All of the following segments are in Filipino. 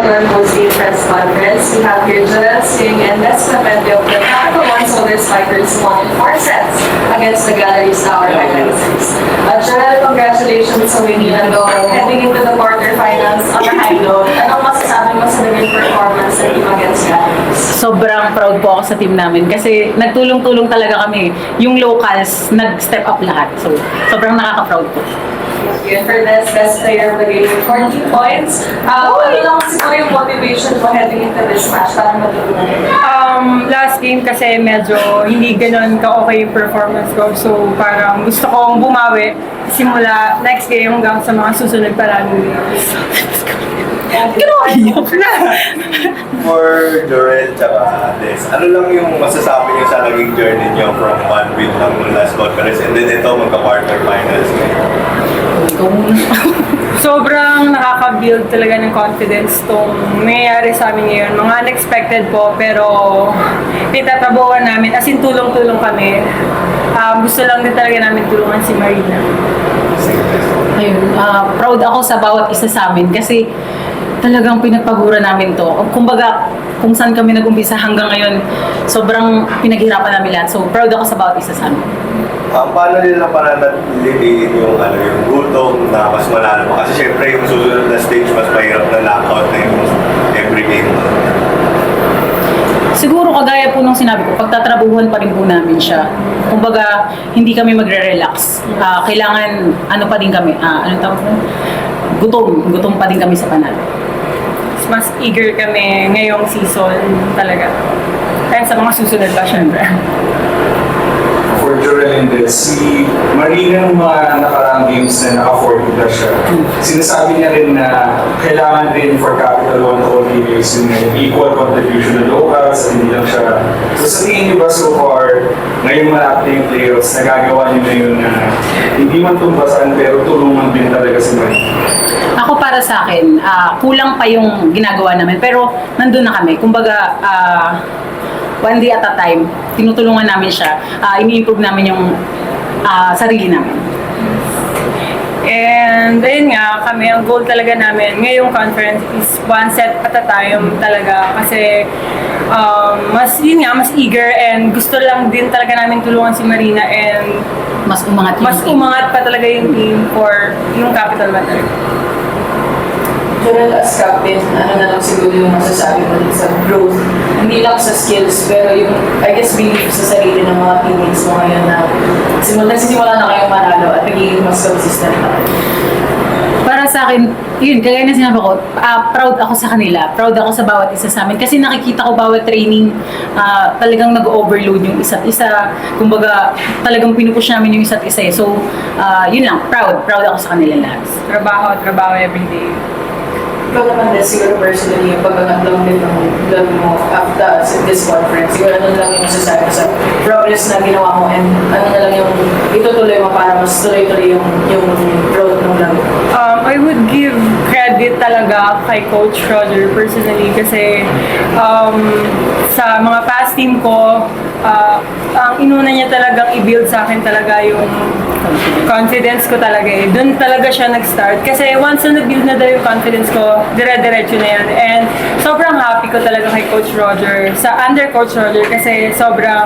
Mostly press conference. We have here Joel Singh and Les Clemente of the Capital One Soldiers Fighters won in 4 sets against the Galleries Tower Highlancers. Joel, congratulations sa winning and heading into the quarterfinals on a high note. Anong masasabi mo sa naging performance sa team against Galleries? Sobrang proud po ako sa team namin kasi nagtulong-tulong talaga kami. Yung locals, nag-step up lahat. So, sobrang nakaka-proud po. And for this best player of the game with 14 points, ano lang siguro yung motivation mo heading into this match para matulungan? Last game kasi medyo hindi ganun ka-okay yung performance ko. So parang gusto kong bumawi simula next game hanggang sa mga susunod pa namin. For Dorel tsaka Des, ano lang yung masasabi niyo sa naging journey niyo from one win ng last conference and then ito magka-quarter finals ngayon? Sobrang nakaka-build talaga ng confidence tong nangyayari sa amin ngayon. Mga unexpected po, pero pinatabuhan namin. As in, tulong-tulong kami. Gusto lang din talaga namin tulungan si Marina. Ayun, proud ako sa bawat isa sa amin kasi talagang pinagpagura namin to. Kumbaga, kung saan kami nag-umpisa hanggang ngayon, sobrang pinaghirapan namin lahat. So, proud ako sa bawat isa sa amin. Paano nila pananatiliin yung, yung gutom na mas malalo? Kasi syempre yung susunod na stage mas mahirap na knockout na yung every game. Siguro kagaya po nung sinabi ko, pagtatrabuhan pa rin po namin siya. Kumbaga, hindi kami magre-relax. Kailangan, ano pa din kami, anong tawag mo? Gutom pa din kami sa panalo. Mas eager kami ngayong season talaga. Kaya sa mga susunod pa, syempre. For Joel and Des, si Marina ng mga nakaraang games na naka-40 na siya, sinasabi niya rin na kailangan din for Capital One all years yung equal contribution ng locals, hindi lang siya. So sa tingin niyo ba so far, ngayong malapit yung playoffs, nagagawa niyo na yun na hindi man tumbasan pero tulungan din talaga si Marina? Ako para sa akin, kulang pa yung ginagawa namin, pero nandun na kami. Kumbaga, one day at a time, tinutulungan namin siya, ini-improve namin yung sarili namin. And ayun nga, kami, ang goal talaga namin ngayong conference is one set at a time talaga kasi mas eager and gusto lang din talaga namin tulungan si Marina and Mas umangat yung mas team. umangat pa talaga yung team for yung Capital One talaga. Joel, as captain, ano na lang siguro yung masasabi mo din sa growth? Hindi lang sa skills, pero yung, I guess, belief sa sarili ng mga teammates mo ngayon na nagsisimula na kayong manalo at nagiging mas consistent na. Para sa akin, yun, kagaya na sinabi ko, proud ako sa kanila. Proud ako sa bawat isa sa amin. Kasi nakikita ko bawat training, talagang nag-overload yung isa't isa. Kumbaga, talagang pinupush namin yung isa't isa. So, yun lang, proud. Proud ako sa kanila lahat. Trabaho everyday. Ikaw naman din, siguro personally, yung pag-angat lang din ng vlog mo after this conference, siguro ano lang yung masasabi sa progress na ginawa mo and ano na lang yung itutuloy mo para mas tuloy-tuloy yung growth ng vlog. I would give credit talaga kay Coach Roger personally kasi sa mga past team ko, ang inuna niya talagang i-build sa akin talaga yung confidence ko talaga eh. Doon talaga siya nag-start. Kasi once na nag-build na daw yung confidence ko, dire-diretso na yan. And sobrang happy ko talaga kay Coach Roger, under Coach Roger, kasi sobrang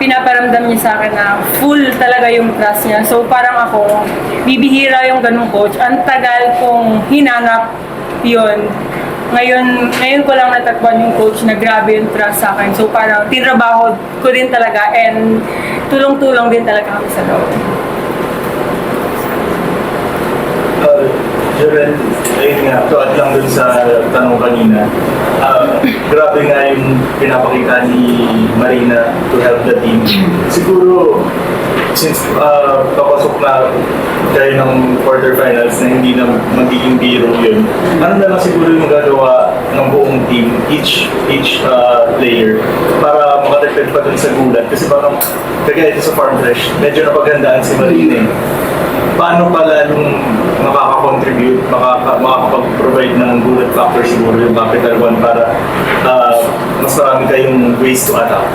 pinaparamdam niya sa akin na full talaga yung trust niya. So parang ako, bibihira yung ganung coach. Ang tagal kong hinanap yun. Ngayon ko lang natagpuan yung coach na grabe yung trust sa akin. So parang tinrabaho ko din talaga and tulong-tulong din talaga kami sa loob. Joel, ayun nga, tuwad lang dun sa tanong kanina. Grabe nga yung pinapakita ni Marina to help the team. Siguro, since papasok na kayo ng quarterfinals na hindi na magiging biro yun, ano na lang siguro yung magagawa ng buong team, each player, para makatagpid pa dun sa gulat? Kasi parang, kagaya ito sa Farm Fresh, medyo napagandaan si Marina eh. Paano pala nung makaka-contribute, makakapag-provide ng gulat factor siguro yung Capital One para mas marami kayong ways to attack?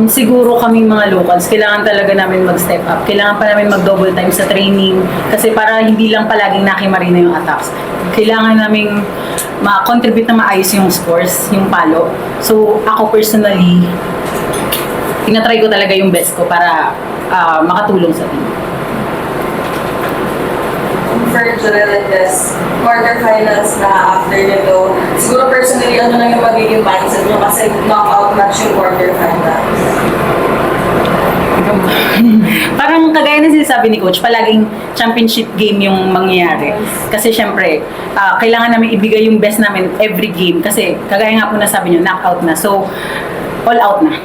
Siguro kaming mga locals, kailangan talaga namin mag-step up. Kailangan pa namin mag-double time sa training kasi para hindi lang palaging nakimarina yung attacks. Kailangan namin ma-contribute na maayos yung scores, yung palo. So, ako personally, tinatry ko talaga yung best ko para makatulong sa team. For Jarel and Des, quarterfinals na after nito, siguro personally, ano lang yung magiging mindset nyo kasi knockout match yung quarterfinals? Parang kagaya na sinasabi ni Coach, palaging championship game yung mangyayari. Kasi syempre, kailangan namin ibigay yung best namin every game. Kasi kagaya nga po nasabi nyo, knockout na. So, all out na.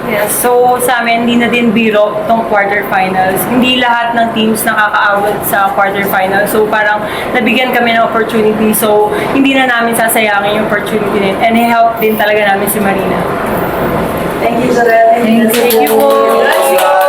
Yes, so sa amin, hindi na din biro tong quarterfinals. Hindi lahat ng teams nakakaabot sa quarterfinals. So parang nabigyan kami ng opportunity. So hindi na namin sasayangin yung opportunity din. And help din talaga namin si Marina. Thank you, Jarel. Thank you. Thank you po.